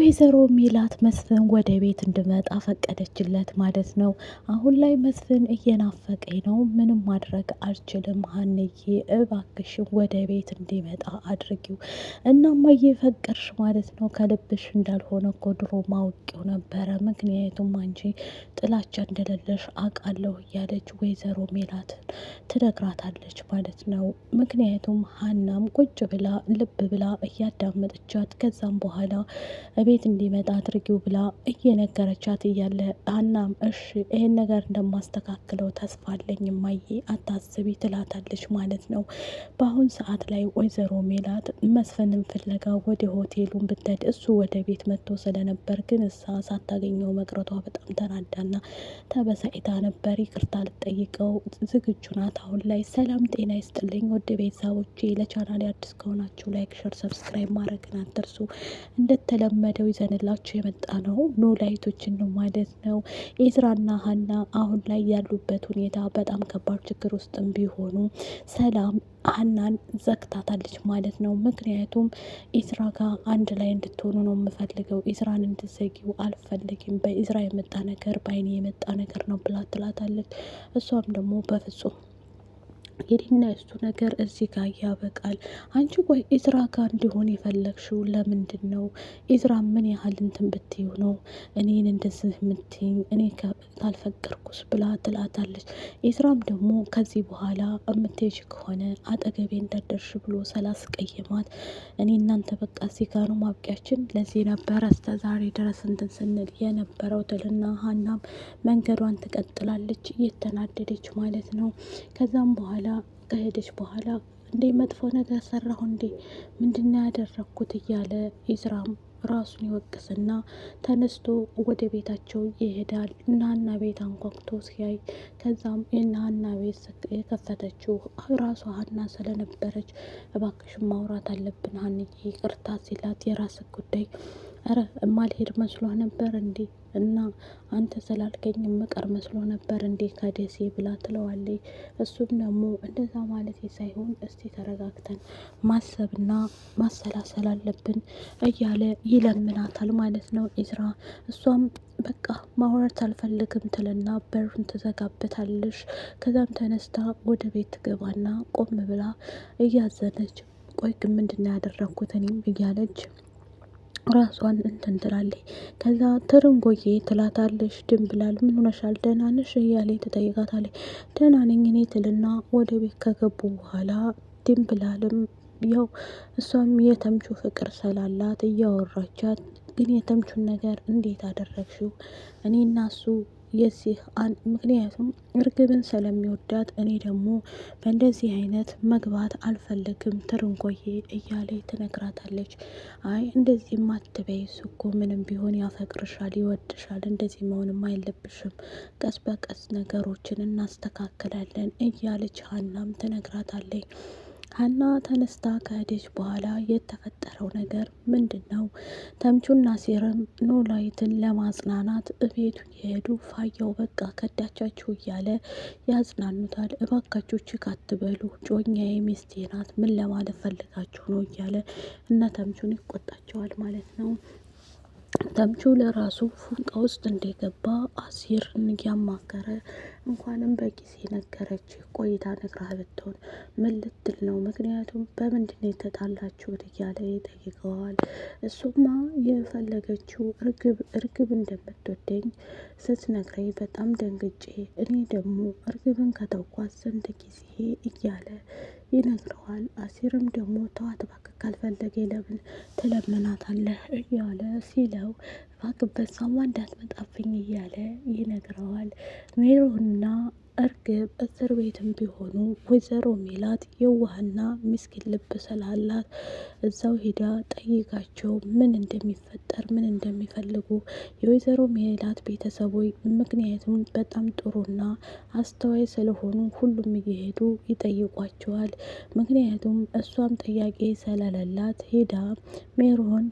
ወይዘሮ ሜላት መስፍን ወደ ቤት እንድመጣ ፈቀደችለት ማለት ነው። አሁን ላይ መስፍን እየናፈቀኝ ነው፣ ምንም ማድረግ አልችልም፣ ሀንዬ እባክሽን ወደ ቤት እንዲመጣ አድርጊው። እናማ እየፈቀርሽ ማለት ነው፣ ከልብሽ እንዳልሆነ እኮ ድሮ ማውቄው ነበረ፣ ምክንያቱም አንቺ ጥላቻ እንደሌለሽ አውቃለሁ እያለች ወይዘሮ ሜላትን ትነግራታለች ማለት ነው። ምክንያቱም ሀናም ቁጭ ብላ ልብ ብላ እያዳመጠቻት ከዛም በኋላ እቤት እንዲመጣ አድርጊው ብላ እየነገረቻት እያለ ሀናም እሺ ይሄን ነገር እንደማስተካክለው ተስፋ አለኝ እማዬ አታስቢ ትላታለች ማለት ነው። በአሁን ሰዓት ላይ ወይዘሮ ሜላት መስፍንን ፍለጋ ወደ ሆቴሉን ብትሄድ እሱ ወደ ቤት መጥቶ ስለነበር ግን እሳ ሳታገኘው መቅረቷ በጣም ተናዳና ተበሳጭታ ነበር። ይቅርታ ልጠይቀው ዝግጁ ናት አሁን ላይ። ሰላም ጤና ይስጥልኝ ውድ ቤተሰቦቼ፣ ለቻናሌ አዲስ ከሆናችሁ ላይክ፣ ሸር፣ ሰብስክራይብ ማድረግን አትርሱ። እንደተለመደው ይዘንላችሁ የመጣ ነው ኖላይቶችን ነው ማለት ነው። ኤዝራና ሀና አሁን ላይ ያሉበት ሁኔታ በጣም ከባድ ችግር ውስጥም ቢሆኑ ሰላም ሀናን ዘግታታለች ማለት ነው። ምክንያቱም ኤዝራ ጋር አንድ ላይ እንድትሆኑ ነው የምፈልገው፣ ኤዝራን እንድትዘጊው አልፈልግም፣ በኤዝራ የመጣ ነገር በአይኔ የመጣ ነገር ነው ብላ ትላታለች። እሷም ደግሞ በፍጹም የዲና የሱ ነገር እዚህ ጋር ያበቃል። አንቺ ቆይ ኤዝራ ጋር እንዲሆን የፈለግሽው ለምንድን ነው? ኤዝራ ምን ያህል እንትን ብትይው ነው እኔን እንደዚህ የምትይኝ? እኔ ካልፈቀርኩስ ብላ ትላታለች። ኤዝራም ደግሞ ከዚህ በኋላ የምትሄጂ ከሆነ አጠገቤ እንዳደርሽ ብሎ ስላስቀየማት እኔ እናንተ በቃ እዚህ ጋር ነው ማብቂያችን፣ ለዚህ ነበረ እስከ ዛሬ ድረስ እንትን ስንል የነበረው ትልና ሀናም መንገዷን ትቀጥላለች እየተናደደች ማለት ነው። ከዛም በኋላ ከሄደች በኋላ እንዴ መጥፎ ነገር ሰራሁ እንዴ ምንድነው ያደረግኩት እያለ ኤዝራም ራሱን ይወቅስና ተነስቶ ወደ ቤታቸው ይሄዳል። እና ሀና ቤት አንኳኩቶ ሲያይ ከዛም የሀና ቤት የከፈተችው ራሷ ሀና ስለነበረች እባክሽን ማውራት አለብን ሀንዬ ይቅርታ ሲላት የራስ ጉዳይ፣ ኧረ እማልሄድ መስሎ ነበር እንዴ እና አንተ ስላልከኝ የምቀር መስሎ ነበር እንዴ ከደሴ ብላ ትለዋለች። እሱም ደግሞ እንደዛ ማለት ሳይሆን እስቲ ተረጋግተን ማሰብና ማሰላሰል አለብን እያለ ይለምናታል ማለት ነው ኤዝራ። እሷም በቃ ማውራት አልፈልግም ትልና በሩን ትዘጋበታለች። ከዛም ተነስታ ወደ ቤት ትገባና ቆም ብላ እያዘነች ቆይ ግን ምንድነው ያደረግኩት እኔም እያለች ራሷን እንትን ትላለች። ከዛ ትርንጎዬ ትላታለች። ድንብላል ምን ሆነሻል ደህና ነሽ እያለች ትጠይቃታለች። ደህና ነኝ እኔ ትልና ወደ ቤት ከገቡ በኋላ ድንብላልም ያው እሷም የተምቹ ፍቅር ስላላት እያወራቻት ግን የተምቹን ነገር እንዴት አደረግሽው? እኔ እና እሱ የዚህ ምክንያቱም እርግብን ስለሚወዳት እኔ ደግሞ በእንደዚህ አይነት መግባት አልፈልግም ትርንጎዬ እያለ ትነግራታለች። አይ እንደዚህ ማትበይ እሱ እኮ ምንም ቢሆን ያፈቅርሻል፣ ይወድሻል፣ እንደዚህ መሆንም አይለብሽም፣ ቀስ በቀስ ነገሮችን እናስተካክላለን እያለች ሀናም ትነግራታለች። ሀና ተነስታ ከሄደች በኋላ የተፈጠረው ነገር ምንድን ነው? ተምቹና ሴረም ኖላዊትን ለማጽናናት እቤቱ የሄዱ ፋያው በቃ ከዳቻችሁ እያለ ያጽናኑታል። እባካችሁ ችክ አትበሉ ጮኛዬ ሚስቴ ናት ምን ለማለት ፈልጋችሁ ነው እያለ እነ ተምቹን ይቆጣቸዋል ማለት ነው። ተምቹ ለራሱ ፉንቃ ውስጥ እንደገባ አሲርን እያማከረ እንኳንም በጊዜ ነገረች ቆይታ ነግራህ ብትሆን ምን ልትል ነው? ምክንያቱም በምንድነው የተጣላችሁት እያለ ይጠይቀዋል። እሱማ የፈለገችው እርግብ እንደምትወደኝ ስትነግረኝ በጣም ደንግጬ እኔ ደግሞ እርግብን ከተውኳት ስንት ጊዜ እያለ ይነግረዋል። አሲርም ደግሞ ተዋት እባክህ ካልፈለገ ለምን ትለምናታለህ እያለ ሲለው እባክህ በሷማ እንዳትመጣብኝ እያለ ይነግረዋል። ሜሮንና እርግብ እስር ቤትም ቢሆኑ ወይዘሮ ሜላት የዋህና ምስኪን ልብ ስላላት እዛው ሄዳ ጠይቃቸው ምን እንደሚፈጠር ምን እንደሚፈልጉ የወይዘሮ ሜላት ቤተሰቦች ምክንያቱም በጣም ጥሩና አስተዋይ ስለሆኑ ሁሉም እየሄዱ ይጠይቋቸዋል። ምክንያቱም እሷም ጥያቄ ስለሌላት ሄዳ ሜሮን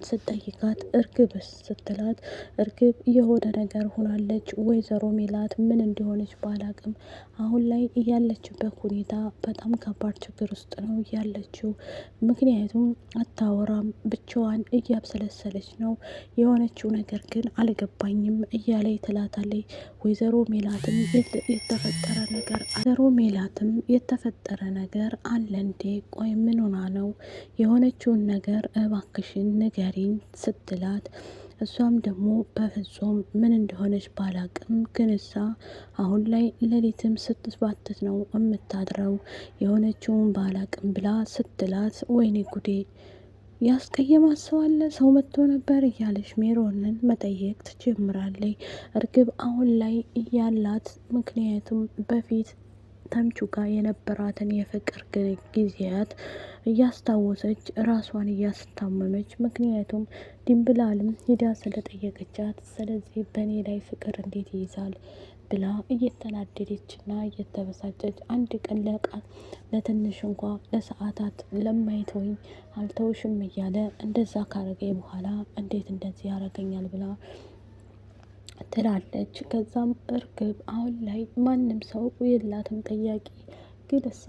ስትጠይቃት እርግብስ ስትላት እርግብ የሆነ ነገር ሆናለች ወይዘሮ ሜላት ምን እንደሆነች ባላቅ ባላቅም አሁን ላይ ያለችበት ሁኔታ በጣም ከባድ ችግር ውስጥ ነው ያለችው። ምክንያቱም አታወራም፣ ብቻዋን እያብሰለሰለች ነው። የሆነችው ነገር ግን አልገባኝም እያለች ትላታለች። ወይዘሮ ሜላትም የተፈጠረ ነገር አለ እንዴ? ቆይ ምን ሆና ነው? የሆነችውን ነገር እባክሽን ንገሪኝ ስትላት እሷም ደግሞ በፍጹም ምን እንደሆነች ባላቅም ግን እሳ አሁን ላይ ሌሊትም ስትባትት ነው የምታድረው። የሆነችውን ባላቅም ብላ ስትላት ወይኔ ጉዴ ያስቀየማት ሰው አለ? ሰው መጥቶ ነበር እያለች ሜሮንን መጠየቅ ትጀምራለች። እርግብ አሁን ላይ እያላት ምክንያቱም በፊት ተምቹ ጋር የነበራትን የፍቅር ጊዜያት እያስታወሰች ራሷን እያስታመመች፣ ምክንያቱም ድንብላልም ሂዳ ስለጠየቀቻት ስለዚህ በእኔ ላይ ፍቅር እንዴት ይይዛል ብላ እየተናደደችና እየተበሳጨች አንድ ቀን ለትንሽ እንኳ ለሰዓታት ለማይተወኝ አልተውሽም እያለ እንደዛ ካረገኝ በኋላ እንዴት እንደዚህ ያረገኛል ብላ ትላለች። ከዛም እርግብ አሁን ላይ ማንም ሰው የላትም ጠያቂ፣ ግን እሷ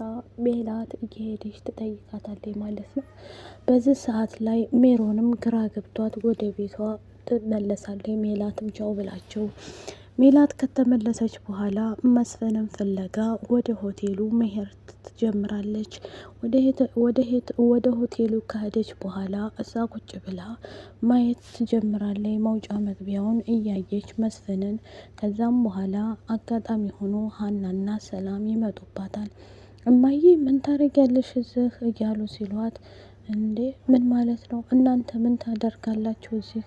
ሜላት እየሄደች ትጠይቃታለች ማለት ነው። በዚህ ሰዓት ላይ ሜሮንም ግራ ገብቷት ወደ ቤቷ ትመለሳለች። ሜላትም ቻው ብላቸው ሜላት ከተመለሰች በኋላ መስፍንን ፍለጋ ወደ ሆቴሉ መሄድ ትጀምራለች። ወደ ሆቴሉ ከሄደች በኋላ እዛ ቁጭ ብላ ማየት ትጀምራለች፣ መውጫ መግቢያውን እያየች መስፍንን። ከዛም በኋላ አጋጣሚ ሆኖ ሀናና ሰላም ይመጡባታል። እማዬ ምን ታደርጊያለሽ እዚህ እያሉ ሲሏት እንዴ ምን ማለት ነው? እናንተ ምን ታደርጋላችሁ እዚህ?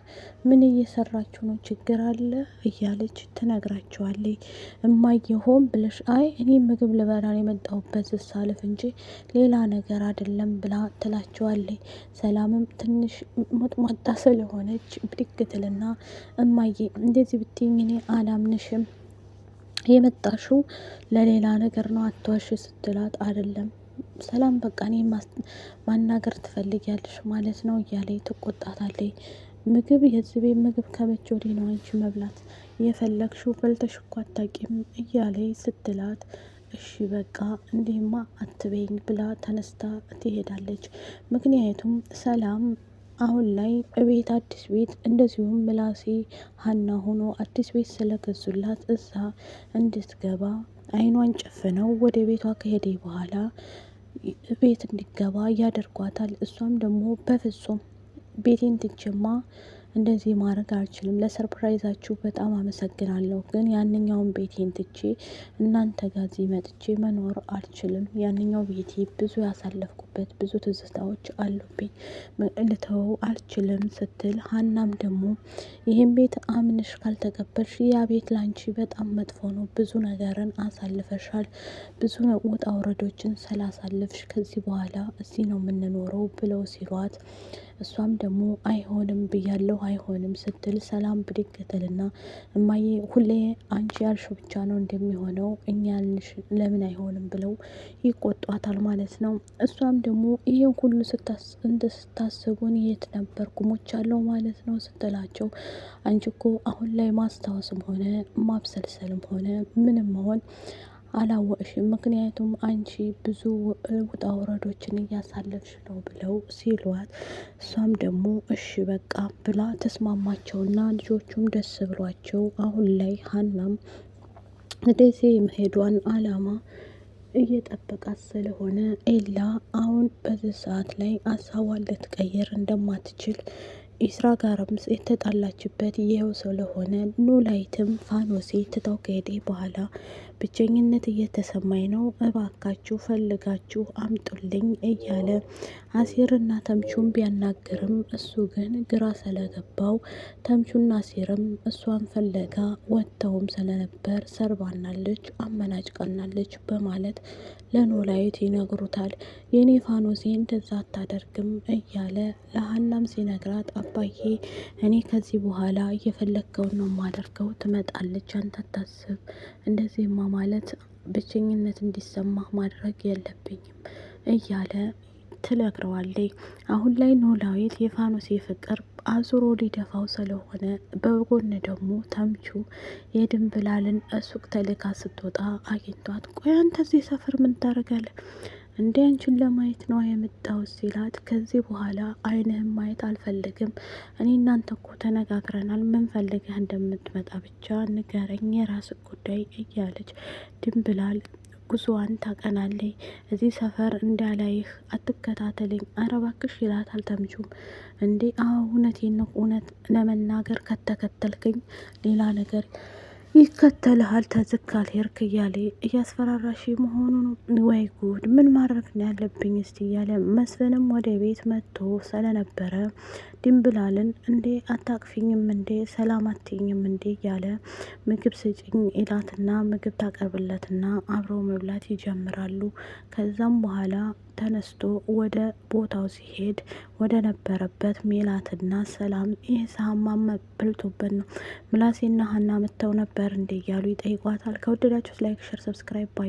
ምን እየሰራችሁ ነው? ችግር አለ እያለች ትነግራቸዋለች። እማዬ ሆን ብለሽ አይ እኔ ምግብ ልበላ ነው የመጣሁበት ሳልፍ እንጂ ሌላ ነገር አይደለም ብላ ትላቸዋለች። ሰላምም ትንሽ ሞጥሟጣ ስለሆነች ብድግ ትልና እማዬ እንደዚህ ብትይኝ እኔ አላምንሽም፣ የመጣሽው ለሌላ ነገር ነው አትዋሽ ስትላት አይደለም ሰላም በቃ እኔ ማናገር ትፈልጊያለሽ ማለት ነው እያለች ትቆጣታለች። ምግብ የዚህ ቤት ምግብ ከመቼ ወዲህ ነው አንቺ መብላት የፈለግሽው? በልተሽ እኮ አታውቂም እያለች ስትላት እሺ በቃ እንዲህማ አትበይኝ ብላ ተነስታ ትሄዳለች። ምክንያቱም ሰላም አሁን ላይ ቤት አዲስ ቤት እንደዚሁም ምላሴ ሀና ሆኖ አዲስ ቤት ስለገዙላት እዛ እንድትገባ አይኗን ጨፍነው ወደ ቤቷ ከሄደ በኋላ ቤት እንዲገባ ያደርጓታል። እሷም ደግሞ በፍጹም ቤቴን ትቼማ እንደዚህ ማድረግ አልችልም፣ ለሰርፕራይዛችሁ በጣም አመሰግናለሁ፣ ግን ያንኛውን ቤቴን ትቼ እናንተ ጋር እዚህ መጥቼ መኖር አልችልም። ያንኛው ቤቴ ብዙ ያሳለፍኩበት ብዙ ትዝታዎች አሉብኝ፣ ልተወው አልችልም ስትል ሀናም ደግሞ ይህን ቤት አምንሽ ካልተቀበልሽ ያ ቤት ላንቺ በጣም መጥፎ ነው፣ ብዙ ነገርን አሳልፈሻል፣ ብዙ ውጣ ውረዶችን ስላሳልፍሽ ከዚህ በኋላ እዚህ ነው የምንኖረው ብለው ሲሏት እሷም ደግሞ አይሆንም ብያለሁ አይሆንም ስትል ሰላም ብድግ ትልና እማዬ ሁሌ አንቺ ያልሽው ብቻ ነው እንደሚሆነው እኛ ያልንሽ ለምን አይሆንም ብለው ይቆጧታል ማለት ነው። እሷም ደግሞ ይሄን ሁሉ ስታስቡን የት ነበርኩ ሞቻለሁ ማለት ነው ስትላቸው አንቺ እኮ አሁን ላይ ማስታወስም ሆነ ማብሰልሰልም ሆነ ምንም መሆን አላወቅሽም፣ ምክንያቱም አንቺ ብዙ ውጣ ውረዶችን እያሳለፍሽ ነው ብለው ሲሏት እሷም ደግሞ እሺ በቃ ብላ ተስማማቸውና ልጆቹም ደስ ብሏቸው አሁን ላይ ሀናም ደሴ የመሄዷን አላማ እየጠበቃት ስለሆነ ኤላ አሁን በዚህ ሰዓት ላይ ሀሳቧን ልትቀይር እንደማትችል ኢስራ ጋርም የተጣላችበት ይኸው ስለሆነ ኖላዊትም ፋኖሴ ትታው ከሄደ በኋላ ብቸኝነት እየተሰማኝ ነው፣ እባካችሁ ፈልጋችሁ አምጡልኝ እያለ አሴርና ተምቹን ቢያናግርም እሱ ግን ግራ ስለገባው ተምቹና አሴርም እሷን ፈለጋ ወጥተውም ስለነበር ሰርባናለች፣ አመናጭቃናለች በማለት ለኖላዊት ይነግሩታል። የኔ ፋኖሴ እንደዛ አታደርግም እያለ ለሀናም ሲነግራት አባዬ እኔ ከዚህ በኋላ እየፈለግከውን ነው ማደርገው፣ ትመጣለች አንተ አታስብ፣ እንደዚህማ ማለት ብቸኝነት እንዲሰማህ ማድረግ የለብኝም እያለ ትነግረዋለች። አሁን ላይ ኖላዊት የፋኖሴ ፍቅር አዙሮ ሊደፋው ስለሆነ በጎን ደግሞ ተምቹ የድንብላልን ሱቅ ተልካ ስትወጣ አግኝቷት፣ ቆይ አንተ እዚህ ሰፈር ምን ታደርጋለህ እንዴ? አንቺን ለማየት ነው የመጣው ሲላት፣ ከዚህ በኋላ አይንህም ማየት አልፈልግም። እኔ እናንተ እኮ ተነጋግረናል። ምን ፈልገህ እንደምትመጣ ብቻ ንገረኝ፣ የራስ ጉዳይ እያለች ድንብላል ጉዞዋን ታቀናለች። እዚህ ሰፈር እንዳላይህ አትከታተለኝ፣ ኧረ እባክሽ ይላታል ተምቹም። እንዴ አዎ እውነቴን ነው፣ እውነት ለመናገር ከተከተልክኝ ሌላ ነገር ይከተልሃል፣ ተዝካል ሄርክ እያለ እያስፈራራሽ መሆኑ ነው። ወይ ጉድ፣ ምን ማድረግ ነው ያለብኝ እስቲ እያለ መስፍንም ወደ ቤት መጥቶ ስለነበረ ድንብላልን እንዴ አታቅፊኝም እንዴ ሰላም አትይኝም እንዴ እያለ ምግብ ስጭኝ ኢላትና ምግብ ታቀርብለትና አብረው መብላት ይጀምራሉ። ከዛም በኋላ ተነስቶ ወደ ቦታው ሲሄድ ወደ ነበረበት ሜላትና ሰላም ይህ ሳህማ በልቶበት ነው ምላሴና ሀና መጥተው ነበር እንዴ እያሉ ይጠይቋታል። ከወደዳችሁት ላይክ፣ ሸር፣ ሰብስክራይብ ባይ